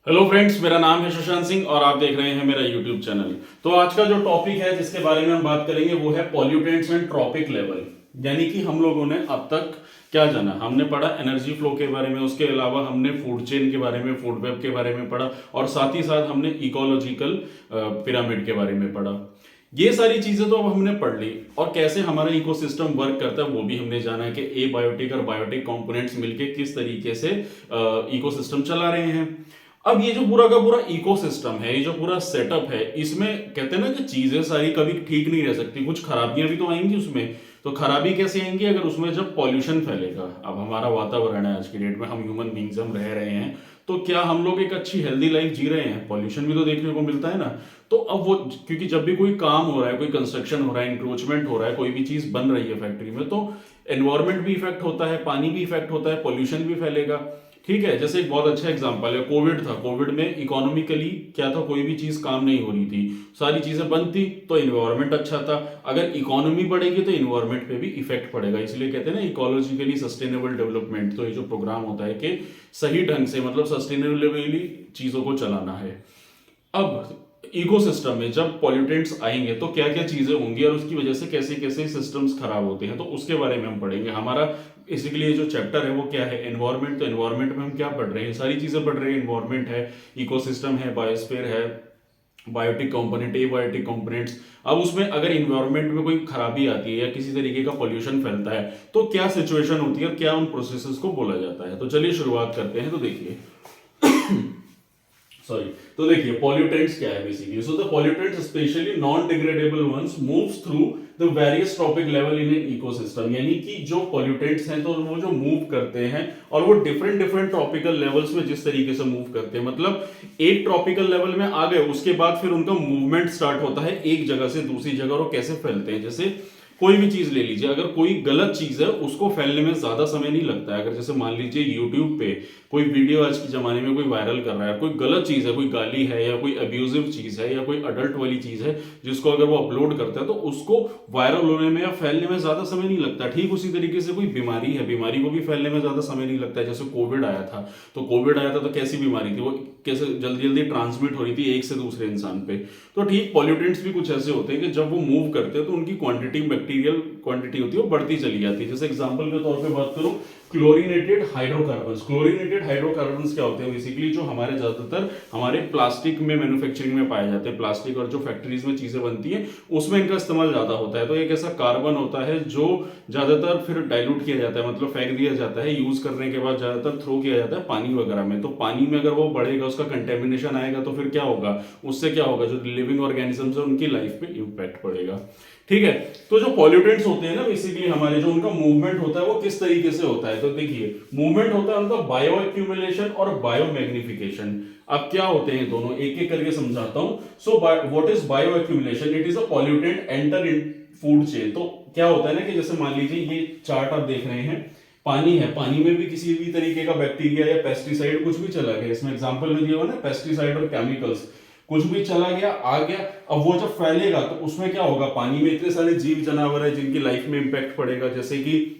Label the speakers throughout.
Speaker 1: Hello friends, मेरा नाम है सुशांत सिंह और आप देख रहे हैं मेरा यूट्यूब चैनल। तो आज का जो टॉपिक है जिसके बारे में हम बात करेंगे वो है पॉल्यूटेंट्स एंड ट्रॉपिक लेवल। यानी कि हम लोगों ने अब तक क्या जाना, हमने पढ़ा एनर्जी फ्लो के बारे में, उसके अलावा हमने फूड चेन के बारे में, फूड वेब के बारे में पढ़ा और साथ ही साथ हमने इकोलॉजिकल पिरामिड के बारे में पढ़ा। ये सारी चीजें तो अब हमने पढ़ ली और कैसे हमारा इकोसिस्टम वर्क करता है वो भी हमने जाना है कि ए बायोटिक और बायोटिक कंपोनेंट्स मिलके किस तरीके से इकोसिस्टम चला रहे हैं। अब ये जो पूरा का पूरा इकोसिस्टम है, ये जो पूरा सेटअप है, इसमें कहते हैं ना कि चीजें सारी कभी ठीक नहीं रह सकती, कुछ खराबियां भी तो आएंगी उसमें। तो खराबी कैसे आएंगी? अगर उसमें जब पॉल्यूशन फैलेगा। अब हमारा वातावरण है, आज की डेट में हम ह्यूमन बींग्स हम रह रहे हैं, तो क्या हम लोग एक अच्छी हेल्दी लाइफ जी रहे हैं? पॉल्यूशन भी तो देखने को मिलता है ना। तो अब वो, क्योंकि जब भी कोई काम हो रहा है, कोई कंस्ट्रक्शन हो रहा है, इंक्रोचमेंट हो रहा है, कोई भी चीज बन रही है फैक्ट्री में, तो एनवायरमेंट भी इफेक्ट होता है, पानी भी इफेक्ट होता है, पॉल्यूशन भी फैलेगा। ठीक है, जैसे एक बहुत अच्छा एग्जांपल है, कोविड था। कोविड में इकोनॉमिकली क्या था, कोई भी चीज काम नहीं हो रही थी, सारी चीजें बंद थी, तो इन्वायरमेंट अच्छा था। अगर इकोनॉमी बढ़ेगी तो इन्वायरमेंट पे भी इफेक्ट पड़ेगा। इसलिए कहते हैं ना इकोलॉजिकली सस्टेनेबल डेवलपमेंट। तो ये जो प्रोग्राम होता है कि सही ढंग से, मतलब सस्टेनेबली चीजों को चलाना है। अब इकोसिस्टम में जब पॉल्यूटेंट्स आएंगे तो क्या क्या चीजें होंगी और उसकी वजह से कैसे कैसे सिस्टम्स खराब होते हैं, तो उसके बारे में हम पढ़ेंगे। हमारा बेसिकली ये जो चैप्टर है वो क्या है, एनवायरमेंट। तो एनवायरमेंट में हम क्या पढ़ रहे हैं? सारी चीजें पढ़ रहे हैं। एनवायरमेंट है, इकोसिस्टम है, बायोस्फीयर है, बायोटिक कंपोनेंट, एबायोटिक कंपोनेंट्स। अब उसमें अगर इन्वायरमेंट में कोई खराबी आती है या किसी तरीके का पॉल्यूशन फैलता है तो क्या सिचुएशन होती है और क्या उन प्रोसेसेस को बोला जाता है। तो चलिए शुरुआत करते हैं। तो देखिए सॉरी, तो देखिए पॉल्यूटेंट्स क्या है basically. So the pollutants specially non degradable ones moves through the various trophic level in an ecosystem. यानी कि जो पॉल्यूटेंट्स हैं तो वो जो मूव करते हैं और वो डिफरेंट डिफरेंट ट्रॉपिकल लेवल्स में जिस तरीके से मूव करते हैं, मतलब एक ट्रॉपिकल लेवल में आ गए, उसके बाद फिर उनका मूवमेंट स्टार्ट होता है एक जगह से दूसरी जगह। और वो कैसे फैलते हैं, जैसे कोई भी चीज ले लीजिए, अगर कोई गलत चीज है उसको फैलने में ज्यादा समय नहीं लगता है। अगर जैसे मान लीजिए यूट्यूब पे कोई वीडियो आज के जमाने में कोई वायरल कर रहा है, कोई गलत चीज है, कोई गाली है या कोई अब्यूजिव चीज है या कोई अडल्ट वाली चीज है, जिसको अगर वो अपलोड करता है तो उसको वायरल होने में या फैलने में ज्यादा समय नहीं लगता। ठीक उसी तरीके से कोई बीमारी है, बीमारी को भी फैलने में ज्यादा समय नहीं लगता है। जैसे कोविड आया था, तो कोविड आया था तो कैसी बीमारी थी, वो कैसे जल्दी जल्दी ट्रांसमिट हो रही थी एक से दूसरे इंसान पे। तो ठीक पॉल्यूटेंट्स भी कुछ ऐसे होते हैं कि जब वो मूव करते हैं तो उनकी क्वांटिटी, बैक्टीरियल क्वांटिटी होती है वो बढ़ती चली जाती है। जैसे एग्जांपल के तौर पे बात करूं, क्लोरीनेटेड हाइड्रोकार्बन्स। क्लोरीनेटेड हाइड्रोकार्बन्स क्या होते हैं बेसिकली, जो हमारे ज्यादातर हमारे प्लास्टिक में मैन्युफैक्चरिंग में पाए जाते हैं। प्लास्टिक और जो फैक्ट्रीज में चीजें बनती हैं उसमें इनका इस्तेमाल ज्यादा होता है। तो एक ऐसा कार्बन होता है जो ज्यादातर फिर डाइल्यूट किया जाता है, मतलब फेंक दिया जाता है, यूज करने के बाद ज्यादातर थ्रो किया जाता है पानी वगैरह में। तो पानी में अगर वो बढ़ेगा, उसका कंटेमिनेशन आएगा, तो फिर क्या होगा, उससे क्या होगा, जो लिविंग ऑर्गेनिजम्स है उनकी लाइफ पे इंपैक्ट पड़ेगा। ठीक है, तो जो पॉल्यूटेंट्स होते हैं ना बेसिकली हमारे, जो उनका मूवमेंट होता है वो किस तरीके से होता है। तो देखिए मूवमेंट होता है उनका बायो एक्यूमुलेशन और बायो मैग्निफिकेशन। अब क्या होते हैं दोनों, एक एक करके समझाता हूं। So what is bio accumulation? It is a pollutant enter in food chain. तो क्या होता है ना कि जैसे मान लीजिए ये चार्ट आप देख रहे हैं, पानी है, पानी में भी किसी भी तरीके का बैक्टीरिया या पेस्टिसाइड कुछ भी चला गया, इसमें एग्जांपल में दिया हुआ ना पेस्टिसाइड और केमिकल्स, कुछ भी चला गया आ गया। अब वो जब फैलेगा तो उसमें क्या होगा, पानी में इतने सारे जीव जानवर है जिनकी लाइफ में इंपैक्ट पड़ेगा। जैसे कि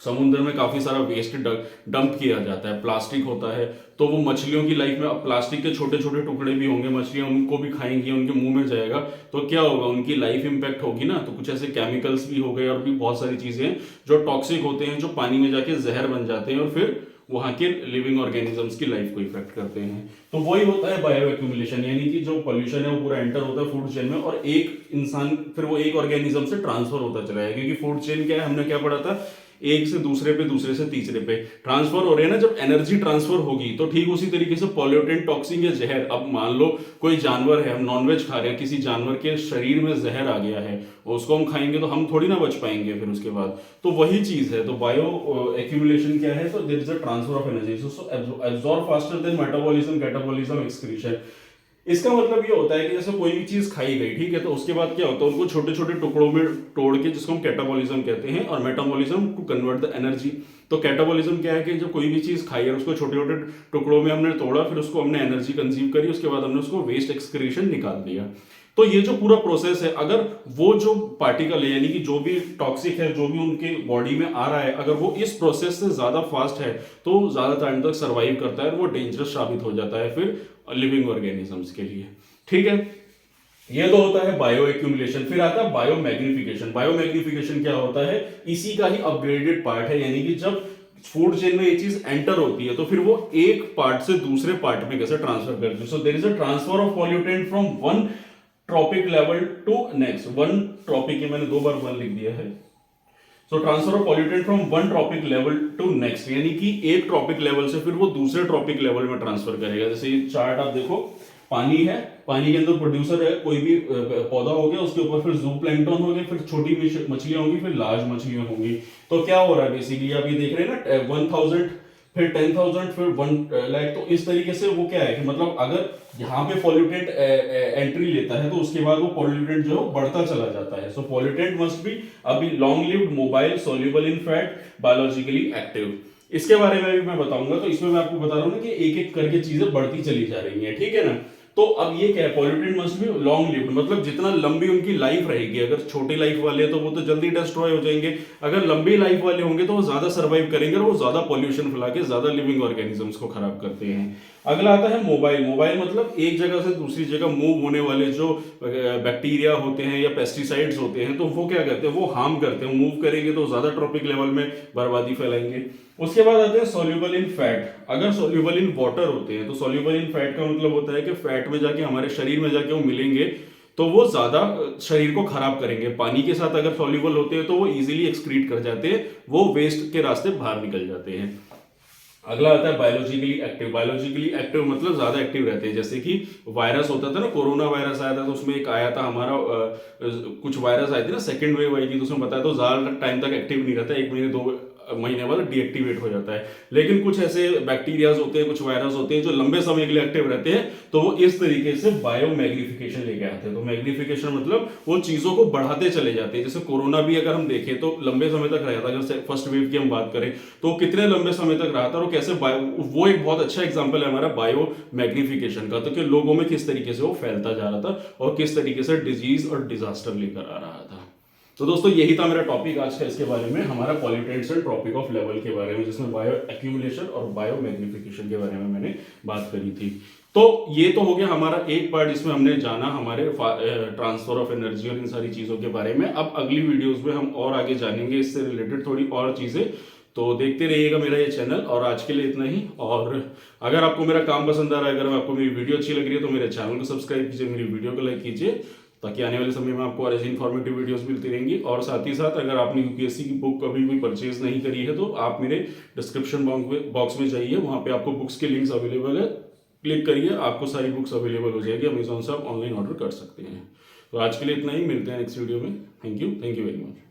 Speaker 1: समुद्र में काफी सारा वेस्ट डंप किया जाता है, प्लास्टिक होता है, तो वो मछलियों की लाइफ में, अब प्लास्टिक के छोटे छोटे टुकड़े भी होंगे, मछलियां उनको भी खाएंगी, उनके मुंह में जाएगा, तो क्या होगा, उनकी लाइफ इंपैक्ट होगी ना। तो कुछ ऐसे केमिकल्स भी हो गए और भी बहुत सारी चीजें हैं जो टॉक्सिक होते हैं, जो पानी में जाके जहर बन जाते हैं और फिर वहां के लिविंग ऑर्गेनिजम्स की लाइफ को इफेक्ट करते हैं। तो वही होता है बायो एक्यूमुलेशन, यानी कि जो पॉल्यूशन है वो पूरा एंटर होता है फूड चेन में और एक इंसान फिर वो एक ऑर्गेनिज्म से ट्रांसफर होता चला है। क्योंकि फूड चेन क्या है, हमने क्या पढ़ा था, एक से दूसरे पे, दूसरे से तीसरे पे ट्रांसफर हो रहे हैं ना। जब एनर्जी ट्रांसफर होगी तो ठीक उसी तरीके से पॉल्यूटेंट, टॉक्सिक या जहर, अब मान लो कोई जानवर है, हम नॉनवेज खा रहे हैं, किसी जानवर के शरीर में जहर आ गया है, उसको हम खाएंगे तो हम थोड़ी ना बच पाएंगे फिर उसके बाद। तो वही चीज है। तो बायो एक्यूमुलेशन क्या है, तो there is a transfer of energy, so absorb faster than metabolism, catabolism, excretion. इसका मतलब ये होता है कि जैसे कोई भी चीज खाई गई, ठीक है, तो उसके बाद क्या होता है, उनको छोटे छोटे टुकड़ों में तोड़ के, जिसको हम कैटाबॉलिज्म कहते हैं, और metabolism to convert the energy. तो कैटाबॉलिज्म क्या है कि जो कोई भी चीज खाई है उसको छोटे छोटे टुकड़ों में हमने तोड़ा, फिर उसको हमने एनर्जी कंज्यूम करी, उसके बाद हमने उसको वेस्ट एक्सक्रीशन निकाल दिया। तो ये जो पूरा प्रोसेस है, अगर वो जो पार्टिकल है यानी कि जो भी टॉक्सिक है, जो भी उनके बॉडी में आ रहा है, अगर वो इस प्रोसेस से ज्यादा फास्ट है तो ज्यादा टाइम तक सर्वाइव करता है और वो डेंजरस साबित हो जाता है फिर लिविंग ऑर्गेनिजम्स के लिए। ठीक है, ये तो होता है बायो एक्यूमुलेशन। फिर आता है बायो मैग्निफिकेशन। बायो मैग्निफिकेशन क्या होता है, इसी का ही अपग्रेडेड पार्ट है, यानी कि जब फूड चेन में ये चीज एंटर होती है तो फिर वो एक पार्ट से दूसरे पार्ट में कैसे ट्रांसफर करती है। So there is a transfer of pollutant from one trophic level to next. One trophic, ये मैंने 2 बार वन लिख दिया है। So transfer of pollutant from one trophic level to next, यानी कि एक ट्रॉपिक लेवल से फिर वो दूसरे ट्रॉपिक लेवल में ट्रांसफर करेगा। जैसे ये चार्ट आप देखो, पानी है, पानी के अंदर प्रोड्यूसर है, कोई भी पौधा हो गया, उसके ऊपर फिर जू प्लैंक्टन हो गया, फिर छोटी मछलियां होंगी, फिर लार्ज मछलियां होंगी। तो क्या हो रहा है बेसिकली, आप ये देख रहे हैं ना, 1000, फिर 10,000, फिर 1 लाख। तो इस तरीके से वो क्या है कि मतलब अगर यहाँ पे पॉल्यूटेंट एंट्री लेता है तो उसके बाद वो पॉल्यूटेंट जो है बढ़ता चला जाता है। सो पॉल्यूटेंट मस्ट बी अभी long lived, mobile, soluble in fat, biologically active. इसके बारे में भी मैं बताऊंगा। तो इसमें मैं आपको बता रहा हूँ ना कि एक एक करके चीजें बढ़ती चली जा रही हैं, ठीक है ना। तो अब ये क्या है, pollutant must be long lived, मतलब जितना लंबी उनकी लाइफ रहेगी। अगर छोटी लाइफ वाले हैं तो वो तो जल्दी डिस्ट्रॉय हो जाएंगे, अगर लंबी लाइफ वाले होंगे तो वो ज्यादा सर्वाइव करेंगे और वो ज्यादा पॉल्यूशन फैला के ज्यादा लिविंग ऑर्गेनिजम्स को खराब करते हैं। अगला आता है मोबाइल। मोबाइल मतलब एक जगह से दूसरी जगह मूव होने वाले जो बैक्टीरिया होते हैं या पेस्टिसाइड्स होते हैं, तो वो क्या करते हैं, वो हार्म करते हैं। मूव करेंगे तो ज्यादा ट्रॉपिक लेवल में बर्बादी फैलाएंगे। उसके बाद आते हैं सोल्यूबल इन फैट। अगर सोल्यूबल इन वाटर होते हैं तो सोल्यूबल इन फैट का मतलब होता है कि फैट में जाके हमारे शरीर में जाके वो मिलेंगे तो वो ज्यादा शरीर को खराब करेंगे। पानी के साथ अगर सोल्यूबल होते हैं तो वो इजीली एक्सक्रीट कर जाते हैं, वो वेस्ट के रास्ते बाहर निकल जाते हैं। अगला आता है बायोलॉजिकली एक्टिव। बायोलॉजिकली एक्टिव मतलब ज्यादा एक्टिव रहते हैं। जैसे कि वायरस होता था ना, कोरोना वायरस आया था तो उसमें एक आया था हमारा कुछ वायरस आए थे ना, सेकंड वेव आई थी, तो उसमें बताया तो ज्यादा टाइम तक एक्टिव नहीं रहता, 1 महीने 2 महीने बाद डीएक्टिवेट हो जाता है। लेकिन कुछ ऐसे बैक्टीरियाज होते हैं, कुछ वायरस होते हैं जो लंबे समय के लिए एक्टिव रहते हैं, तो वो इस तरीके से बायो मैग्निफिकेशन लेके आते हैं। तो मैग्निफिकेशन मतलब वो चीजों को बढ़ाते चले जाते हैं। जैसे कोरोना भी अगर हम देखें तो लंबे समय तक रहा था। अगर फर्स्ट वेव की हम बात करें तो कितने लंबे समय तक रहा था और कैसे वो एक बहुत अच्छा एग्जाम्पल है हमारा बायो मैग्निफिकेशन का। तो कि लोगों में किस तरीके से वो फैलता जा रहा था और किस तरीके से डिजीज और डिजास्टर लेकर आ रहा था। तो दोस्तों यही था मेरा टॉपिक आज का इसके बारे में, हमारा pollutants and trophic of level के बारे में, जिसमें बायो एक्यूमुलेशन और बायो मैग्निफिकेशन के बारे में मैंने बात करी थी। तो ये तो हो गया हमारा एक पार्ट, जिसमें हमने जाना हमारे ट्रांसफर ऑफ एनर्जी और इन सारी चीजों के बारे में। अब अगली वीडियोस में हम और आगे जानेंगे इससे रिलेटेड थोड़ी और चीजें। तो देखते रहिएगा मेरा ये चैनल, और आज के लिए इतना ही। और अगर आपको मेरा काम पसंद आ रहा है, अगर आपको मेरी वीडियो अच्छी लग रही है तो मेरे चैनल को सब्सक्राइब कीजिए, मेरी वीडियो को लाइक कीजिए, ताकि आने वाले समय में आपको और ऐसी इन्फॉर्मेटिव वीडियोस मिलती रहेंगी। और साथ ही साथ अगर आपने यूपीएससी की बुक अभी भी परचेज नहीं करी है तो आप मेरे डिस्क्रिप्शन बॉक्स में जाइए, वहां पे आपको बुक्स के लिंक्स अवेलेबल है, क्लिक करिए, आपको सारी बुक्स अवेलेबल हो जाएगी। अमेजोन से आप ऑनलाइन ऑर्डर कर सकते हैं। तो आज के लिए इतना ही, मिलते हैं नेक्स्ट वीडियो में। Thank you very much.